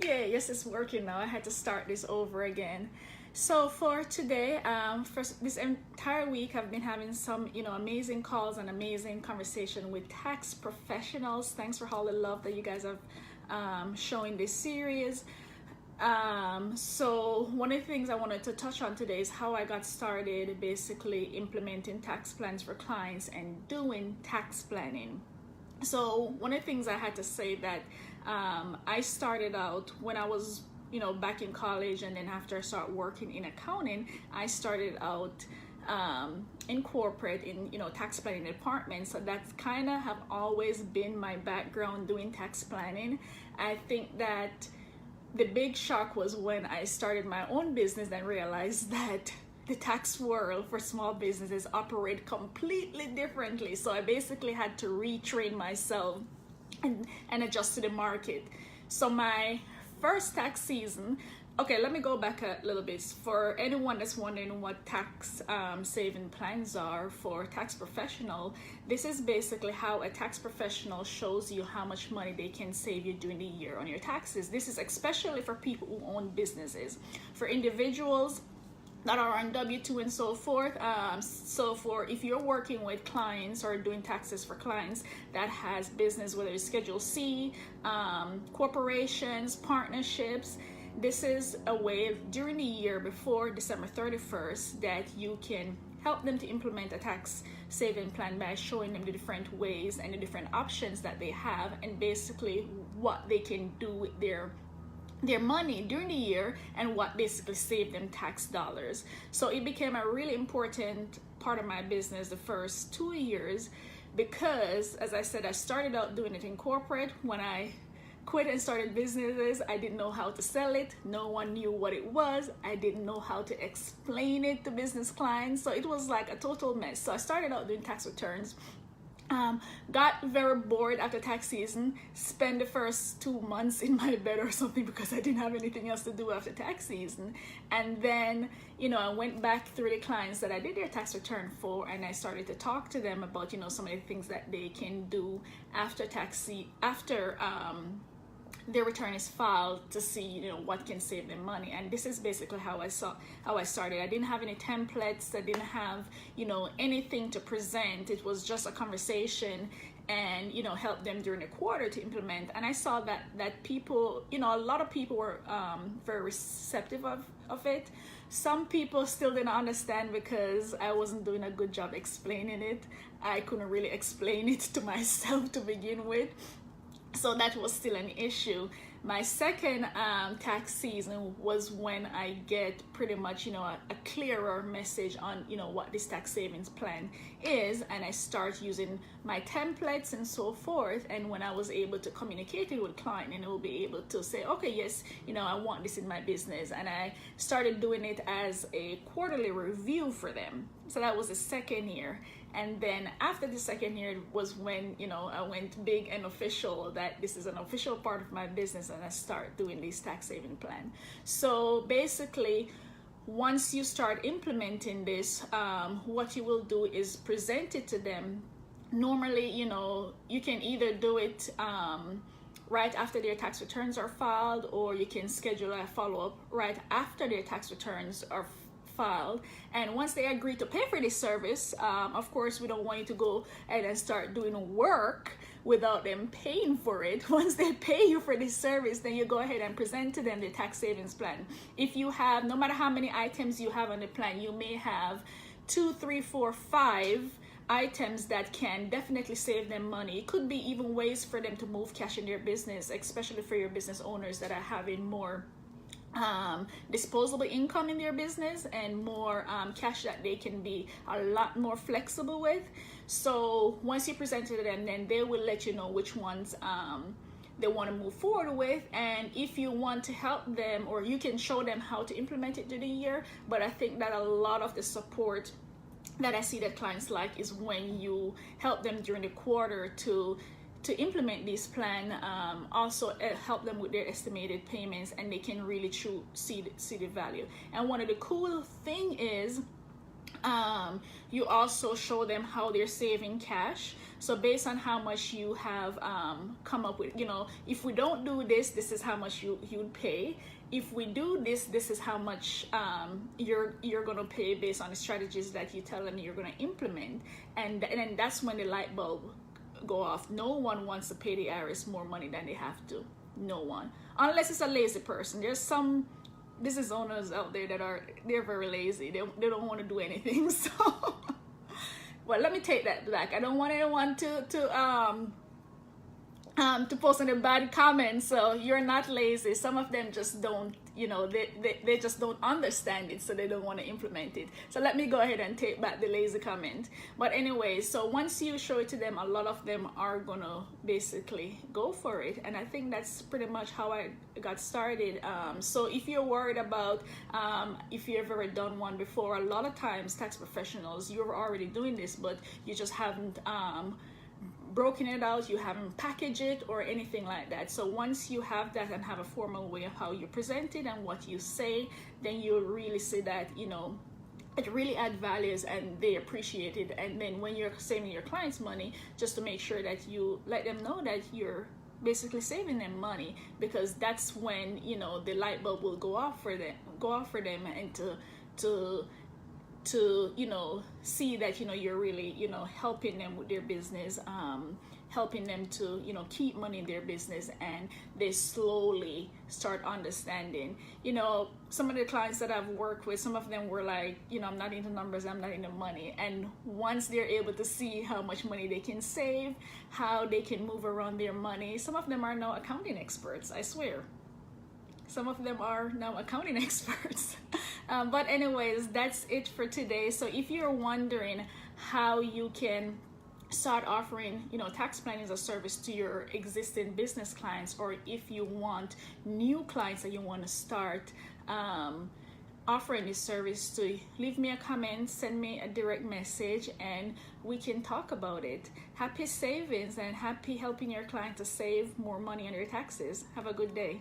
Yeah, yes, it's working now. I had to start this over again. So for today, for this entire week, I've been having some, amazing calls and amazing conversation with tax professionals. Thanks for all the love that you guys have showing this series. So one of the things I wanted to touch on today is how I got started basically implementing tax plans for clients and doing tax planning. So one of the things I had to say that I started out when I was back in college, and then after I started working in accounting, I started out in corporate in tax planning department. So that's kind of have always been my background doing tax planning. I think that the big shock was when I started my own business and realized that the tax world for small businesses operate completely differently. So I basically had to retrain myself and adjust to the market. So my first tax season, okay, let me go back a little bit. For anyone that's wondering what tax saving plans are for a tax professional, this is basically how a tax professional shows you how much money they can save you during the year on your taxes. This is especially for people who own businesses. For individuals that are on W-2 and so forth. So for if you're working with clients or doing taxes for clients that has business, whether it's Schedule C, corporations, partnerships, this is a way during the year before December 31st that you can help them to implement a tax saving plan by showing them the different ways and the different options that they have, and basically what they can do with their money during the year and what basically saved them tax dollars. So it became a really important part of my business the first 2 years because, as I said, I started out doing it in corporate. When I quit and started businesses, I didn't know how to sell it. No one knew what it was. I didn't know how to explain it to business clients. So it was like a total mess. So I started out doing tax returns. Got very bored after tax season, spent the first 2 months in my bed or something because I didn't have anything else to do after tax season. And then, I went back through the clients that I did their tax return for, and I started to talk to them about, some of the things that they can do after their return is filed to see what can save them money. And this is basically how I started. I didn't have any templates. I didn't have anything to present. It was just a conversation and help them during the quarter to implement. And I saw that people, a lot of people were very receptive of it. Some people still didn't understand because I wasn't doing a good job explaining it. I couldn't really explain it to myself to begin with. So that was still an issue. My second tax season was when I get pretty much, a clearer message on, what this tax savings plan is, and I start using my templates and so forth. And when I was able to communicate it with client, and I will be able to say, okay, yes, I want this in my business, and I started doing it as a quarterly review for them. So that was the second year. And then after the second year was when, I went big and official that this is an official part of my business, and I start doing this tax saving plan. So basically, once you start implementing this, what you will do is present it to them. Normally, you can either do it right after their tax returns are filed, or you can schedule a follow-up right after their tax returns are filed. And once they agree to pay for this service, of course, we don't want you to go ahead and start doing work without them paying for it. Once they pay you for this service, then you go ahead and present to them the tax savings plan. If you have, no matter how many items you have on the plan, you may have 2, 3, 4, 5 items that can definitely save them money. It could be even ways for them to move cash in their business, especially for your business owners that are having more disposable income in their business and more cash that they can be a lot more flexible with. So once you present it to them, then they will let you know which ones they want to move forward with, and if you want to help them, or you can show them how to implement it through the year. But I think that a lot of the support that I see that clients like is when you help them during the quarter to implement this plan, also help them with their estimated payments, and they can really see the value. And one of the cool thing is You also show them how they're saving cash. So based on how much you have come up with, if we don't do this, this is how much you'd pay. If we do this, this is how much you're gonna pay based on the strategies that you tell them you're gonna implement. And then that's when the light bulb go off. No one wants to pay the IRS more money than they have to. No one, unless it's a lazy person. There's some business owners out there they're very lazy. They don't want to do anything. So well, let me take that back. I don't want anyone to post any bad comments. So you're not lazy. Some of them just don't, they just don't understand it, so they don't want to implement it. So let me go ahead and take back the lazy comment. But anyway, so once you show it to them, a lot of them are gonna basically go for it. And I think that's pretty much how I got started. So if you're worried about if you've ever done one before, a lot of times tax professionals, you're already doing this, but you just haven't broken it out, you haven't packaged it or anything like that. So once you have that and have a formal way of how you present it and what you say, then you'll really see that it really adds values and they appreciate it. And then when you're saving your clients money, just to make sure that you let them know that you're basically saving them money, because that's when the light bulb will go off for them and to see that you're really helping them with their business, helping them to keep money in their business, and they slowly start understanding. Some of the clients that I've worked with, some of them were like, I'm not into numbers, I'm not into money. And once they're able to see how much money they can save, how they can move around their money, some of them are now accounting experts, I swear. Some of them are now accounting experts. But anyways, that's it for today. So if you're wondering how you can start offering tax planning as a service to your existing business clients, or if you want new clients that you want to start offering this service to, leave me a comment, send me a direct message, and we can talk about it. Happy savings and happy helping your client to save more money on their taxes. Have a good day.